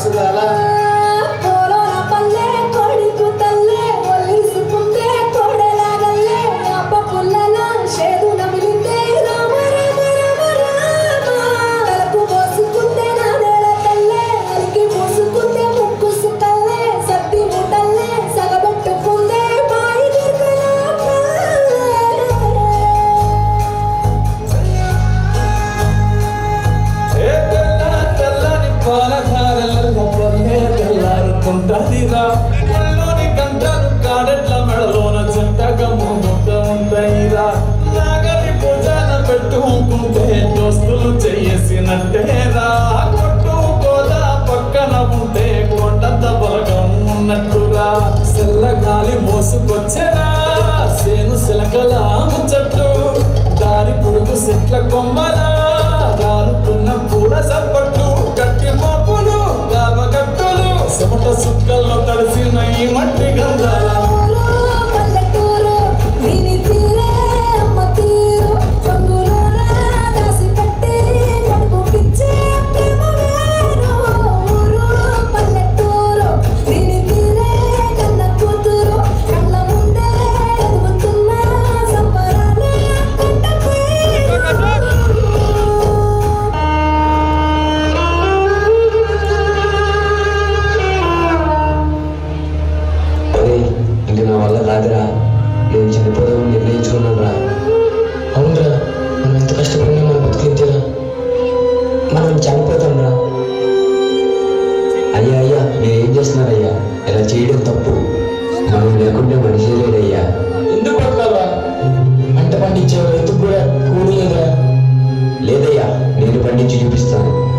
సుధాలా ఒళ్ళోని గంటలు కాడెట్ల మెడలోన చెట్టగా ముందయిరా నాగలి పూజన పెట్టుకుంటే దోస్తులు చేసినట్టేరా కొట్టు గోదా పక్కన ఉంటే కొండంత బలగం ఉన్నట్టురా సెల్లగాలి మోసుకొచ్చెరా సేను సిలకల ముచ్చట్టు దారి పురుగు చెట్ల కొమ్మలా దారుతున్న పూల సప్పట్టు గట్టి మోపులు గాబగట్టులు చెమట సుక్కల్లో తడిసిన ఈ మట్టి గంధాల కాదురా నేను చనిపోదామని నిర్ణయించుకున్నాను రా. అవునరా, మనం ఎంత కష్టపడినా మనం బతికించరా, మనం చనిపోతాం రా. అయ్యా అయ్యా మీరేం చేస్తున్నారయ్యా? ఇలా చేయడం తప్పు. మనం లేకుంటే మనిషి లేడయ్యా. ఎందుకు బతకాలరా? పంట పండించేవారు ఎందుకు కూడా కూలి లేదురా. లేదయ్యా, నేను పండించి చూపిస్తాను.